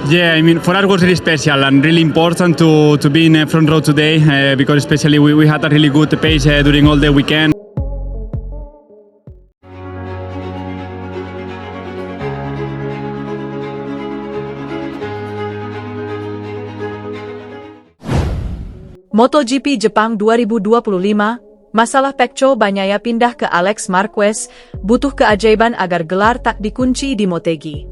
Yeah, I mean, for us it was really special and really important to be in front row today because especially we had a really good pace during all the weekend. MotoGP Jepang 2025, masalah Pecco Bagnaia pindah ke Alex Marquez, butuh keajaiban agar gelar tak dikunci di Motegi.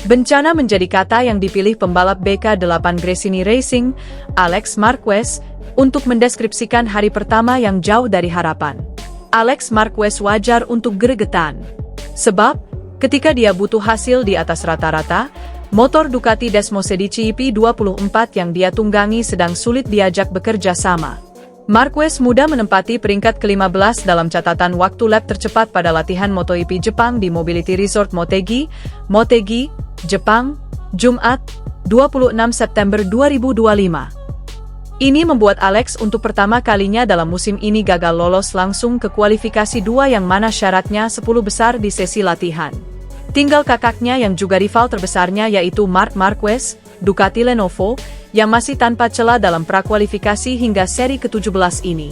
Bencana menjadi kata yang dipilih pembalap BK8 Gresini Racing, Alex Marquez, untuk mendeskripsikan hari pertama yang jauh dari harapan. Alex Marquez wajar untuk gregetan. Sebab, ketika dia butuh hasil di atas rata-rata, motor Ducati Desmosedici EP24 yang dia tunggangi sedang sulit diajak bekerja sama. Marquez mudah menempati peringkat ke-15 dalam catatan waktu lap tercepat pada latihan MotoGP Jepang di Mobility Resort Motegi, Jepang, Jumat, 26 September 2025. Ini membuat Alex untuk pertama kalinya dalam musim ini gagal lolos langsung ke kualifikasi 2 yang mana syaratnya 10 besar di sesi latihan. Tinggal kakaknya yang juga rival terbesarnya yaitu Marc Marquez, Ducati Lenovo, yang masih tanpa celah dalam prakualifikasi hingga seri ke-17 ini.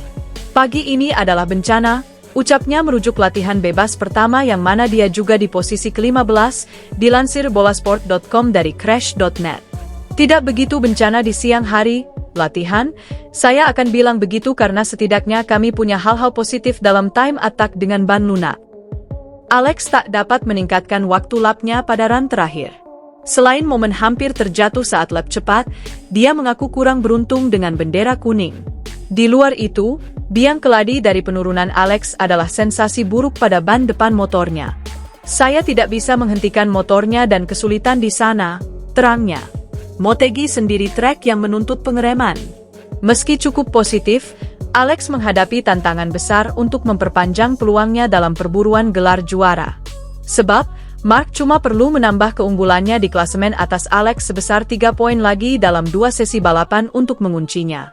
Pagi ini adalah bencana, ucapnya merujuk latihan bebas pertama yang mana dia juga di posisi ke-15, dilansir bolasport.com dari crash.net. Tidak begitu bencana di siang hari, latihan, saya akan bilang begitu karena setidaknya kami punya hal-hal positif dalam time attack dengan ban lunak. Alex tak dapat meningkatkan waktu lapnya pada run terakhir. Selain momen hampir terjatuh saat lap cepat, dia mengaku kurang beruntung dengan bendera kuning. Di luar itu, biang keladi dari penurunan Alex adalah sensasi buruk pada ban depan motornya. Saya tidak bisa menghentikan motornya dan kesulitan di sana, terangnya. Motegi sendiri trek yang menuntut pengereman. Meski cukup positif, Alex menghadapi tantangan besar untuk memperpanjang peluangnya dalam perburuan gelar juara. Sebab, Marc cuma perlu menambah keunggulannya di klasemen atas Alex sebesar 3 poin lagi dalam 2 sesi balapan untuk menguncinya.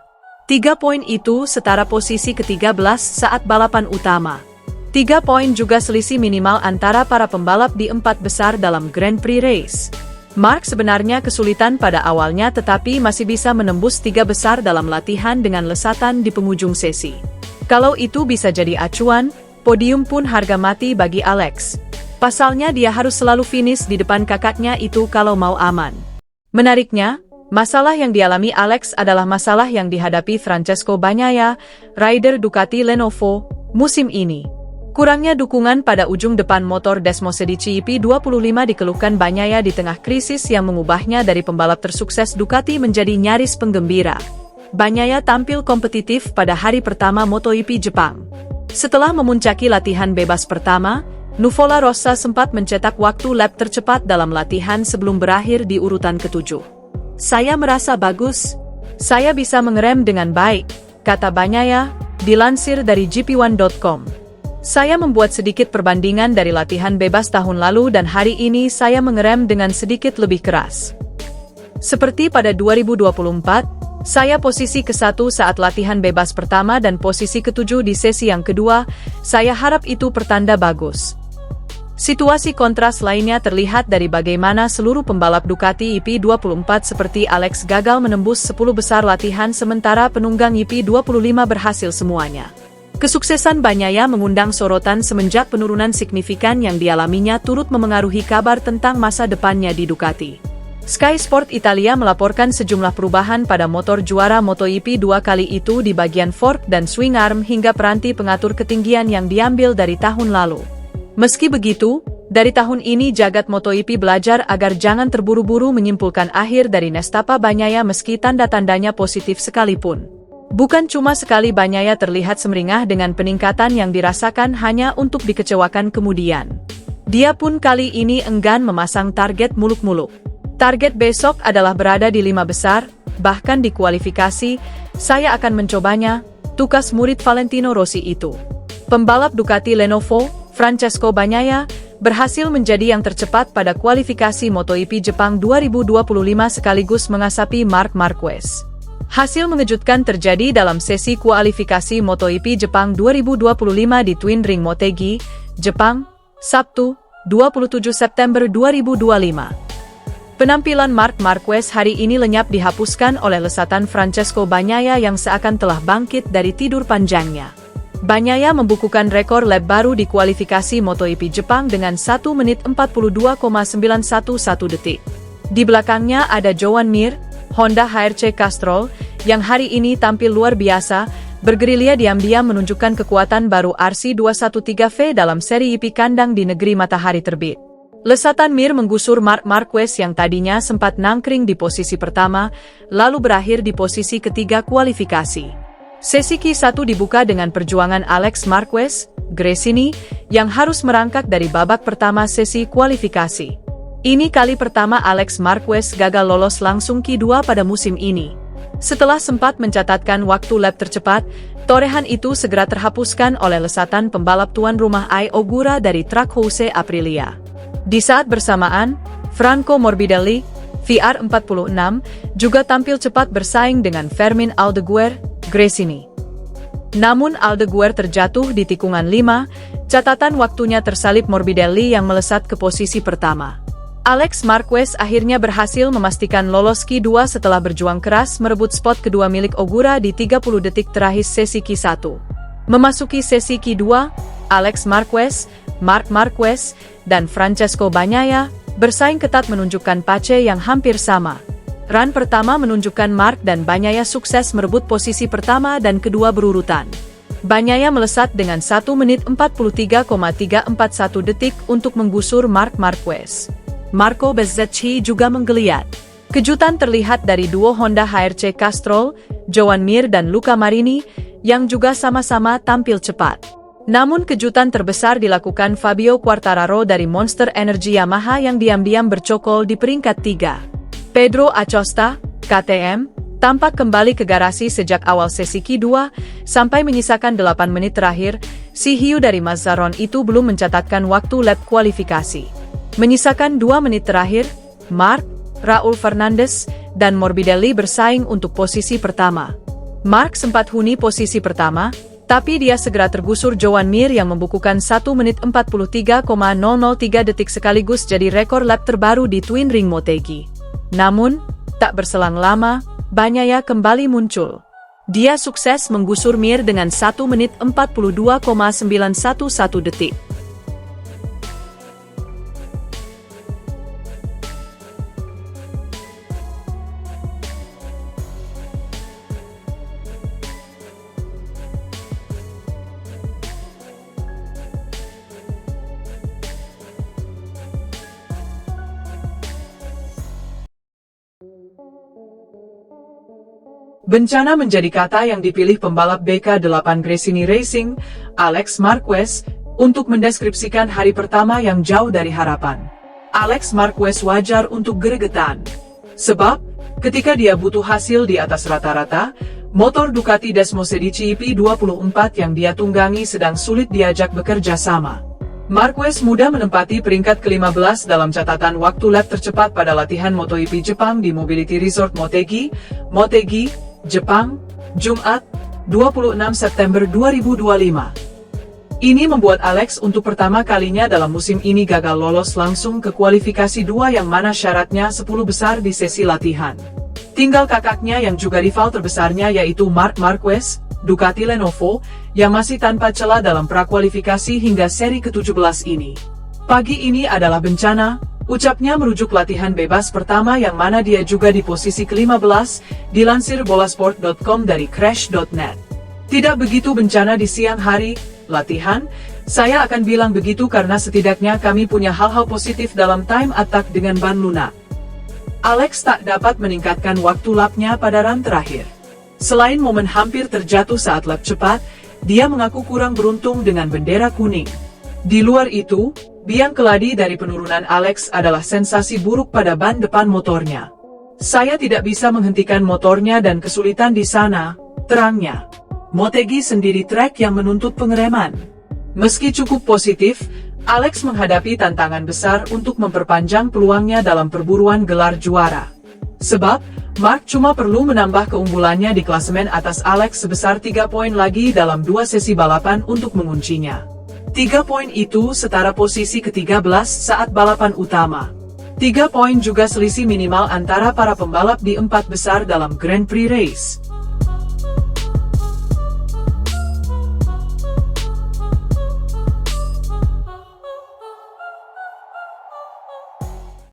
3 poin itu setara posisi ke-13 saat balapan utama. 3 poin juga selisih minimal antara para pembalap di 4 besar dalam Grand Prix race. Marc sebenarnya kesulitan pada awalnya tetapi masih bisa menembus 3 besar dalam latihan dengan lesatan di penghujung sesi. Kalau itu bisa jadi acuan, podium pun harga mati bagi Alex. Pasalnya dia harus selalu finish di depan kakaknya itu kalau mau aman. Menariknya, masalah yang dialami Alex adalah masalah yang dihadapi Francesco Bagnaia, rider Ducati Lenovo, musim ini. Kurangnya dukungan pada ujung depan motor Desmosedici EP25 dikeluhkan Bagnaia di tengah krisis yang mengubahnya dari pembalap tersukses Ducati menjadi nyaris penggembira. Bagnaia tampil kompetitif pada hari pertama MotoGP Jepang. Setelah memuncaki latihan bebas pertama, Nuvola Rossa sempat mencetak waktu lap tercepat dalam latihan sebelum berakhir di urutan ke-7. Saya merasa bagus. Saya bisa mengerem dengan baik, kata Bagnaia, dilansir dari gp1.com. Saya membuat sedikit perbandingan dari latihan bebas tahun lalu dan hari ini saya mengerem dengan sedikit lebih keras. Seperti pada 2024, saya posisi ke-1 saat latihan bebas pertama dan posisi ke-7 di sesi yang kedua, saya harap itu pertanda bagus. Situasi kontras lainnya terlihat dari bagaimana seluruh pembalap Ducati EP24 seperti Alex gagal menembus 10 besar latihan sementara penunggang EP25 berhasil semuanya. Kesuksesan Bagnaia mengundang sorotan semenjak penurunan signifikan yang dialaminya turut memengaruhi kabar tentang masa depannya di Ducati. Sky Sport Italia melaporkan sejumlah perubahan pada motor juara MotoGP 2 kali itu di bagian fork dan swing arm hingga peranti pengatur ketinggian yang diambil dari tahun lalu. Meski begitu, dari tahun ini jagat MotoGP belajar agar jangan terburu-buru menyimpulkan akhir dari nestapa Bagnaia meski tanda-tandanya positif sekalipun. Bukan cuma sekali Bagnaia terlihat semeringah dengan peningkatan yang dirasakan hanya untuk dikecewakan kemudian. Dia pun kali ini enggan memasang target muluk-muluk. Target besok adalah berada di 5 besar, bahkan di kualifikasi, saya akan mencobanya, tukas murid Valentino Rossi itu. Pembalap Ducati Lenovo, Francesco Bagnaia, berhasil menjadi yang tercepat pada kualifikasi MotoGP Jepang 2025 sekaligus mengasapi Marc Marquez. Hasil mengejutkan terjadi dalam sesi kualifikasi MotoGP Jepang 2025 di Twin Ring Motegi, Jepang, Sabtu, 27 September 2025. Penampilan Marc Marquez hari ini lenyap dihapuskan oleh lesatan Francesco Bagnaia yang seakan telah bangkit dari tidur panjangnya. Bagnaia membukukan rekor lap baru di kualifikasi MotoGP Jepang dengan 1 menit 42,911 detik. Di belakangnya ada Joan Mir, Honda HRC Castrol, yang hari ini tampil luar biasa, bergerilya diam-diam menunjukkan kekuatan baru RC213V dalam seri IP kandang di negeri matahari terbit. Lesatan Mir menggusur Marc Marquez yang tadinya sempat nangkring di posisi pertama, lalu berakhir di posisi ketiga kualifikasi. Sesi Q1 dibuka dengan perjuangan Alex Marquez, Gresini, yang harus merangkak dari babak pertama sesi kualifikasi. Ini kali pertama Alex Marquez gagal lolos langsung Q2 pada musim ini. Setelah sempat mencatatkan waktu lap tercepat, torehan itu segera terhapuskan oleh lesatan pembalap tuan rumah Ai Ogura dari Trackhouse Aprilia. Di saat bersamaan, Franco Morbidelli, VR46, juga tampil cepat bersaing dengan Fermin Aldeguer, Gresini. Namun Aldeguer terjatuh di tikungan 5, catatan waktunya tersalip Morbidelli yang melesat ke posisi pertama. Alex Marquez akhirnya berhasil memastikan lolos Q2 setelah berjuang keras merebut spot kedua milik Ogura di 30 detik terakhir sesi Q1. Memasuki sesi Q2, Alex Marquez, Marc Marquez, dan Francesco Bagnaia bersaing ketat menunjukkan pace yang hampir sama. Run pertama menunjukkan Marc dan Bagnaia sukses merebut posisi pertama dan kedua berurutan. Bagnaia melesat dengan 1 menit 43,341 detik untuk menggusur Marc Marquez. Marco Bezzecchi juga menggeliat. Kejutan terlihat dari duo Honda HRC Castrol, Joan Mir dan Luca Marini, yang juga sama-sama tampil cepat. Namun kejutan terbesar dilakukan Fabio Quartararo dari Monster Energy Yamaha yang diam-diam bercokol di peringkat 3. Pedro Acosta, KTM, tampak kembali ke garasi sejak awal sesi Q2, sampai menyisakan 8 menit terakhir, si hiu dari Mazzaron itu belum mencatatkan waktu lap kualifikasi. Menyisakan 2 menit terakhir, Marc, Raul Fernandez, dan Morbidelli bersaing untuk posisi pertama. Marc sempat huni posisi pertama, tapi dia segera tergusur Joan Mir yang membukukan 1 menit 43,003 detik sekaligus jadi rekor lap terbaru di Twin Ring Motegi. Namun, tak berselang lama, Bagnaia kembali muncul. Dia sukses menggusur Mir dengan 1 menit 42,911 detik. Bencana menjadi kata yang dipilih pembalap BK8 Gresini Racing, Alex Marquez, untuk mendeskripsikan hari pertama yang jauh dari harapan. Alex Marquez wajar untuk gregetan. Sebab, ketika dia butuh hasil di atas rata-rata, motor Ducati Desmosedici IP24 yang dia tunggangi sedang sulit diajak bekerja sama. Marquez mudah menempati peringkat ke-15 dalam catatan waktu lap tercepat pada latihan MotoGP Jepang di Mobility Resort Motegi, Jepang, Jumat, 26 September 2025. Ini membuat Alex untuk pertama kalinya dalam musim ini gagal lolos langsung ke kualifikasi 2 yang mana syaratnya 10 besar di sesi latihan. Tinggal kakaknya yang juga rival terbesarnya yaitu Marc Marquez, Ducati Lenovo, yang masih tanpa celah dalam prakualifikasi hingga seri ke-17 ini. Pagi ini adalah bencana, ucapnya merujuk latihan bebas pertama yang mana dia juga di posisi ke-15, dilansir bolasport.com dari crash.net. Tidak begitu bencana di siang hari, latihan, saya akan bilang begitu karena setidaknya kami punya hal-hal positif dalam time attack dengan ban lunak. Alex tak dapat meningkatkan waktu lapnya pada run terakhir. Selain momen hampir terjatuh saat lap cepat, dia mengaku kurang beruntung dengan bendera kuning. Di luar itu, biang keladi dari penurunan Alex adalah sensasi buruk pada ban depan motornya. Saya tidak bisa menghentikan motornya dan kesulitan di sana, terangnya. Motegi sendiri trek yang menuntut pengereman. Meski cukup positif, Alex menghadapi tantangan besar untuk memperpanjang peluangnya dalam perburuan gelar juara. Sebab, Mark cuma perlu menambah keunggulannya di klasemen atas Alex sebesar 3 poin lagi dalam 2 sesi balapan untuk menguncinya. 3 poin itu setara posisi ke-13 saat balapan utama. 3 poin juga selisih minimal antara para pembalap di 4 besar dalam Grand Prix race.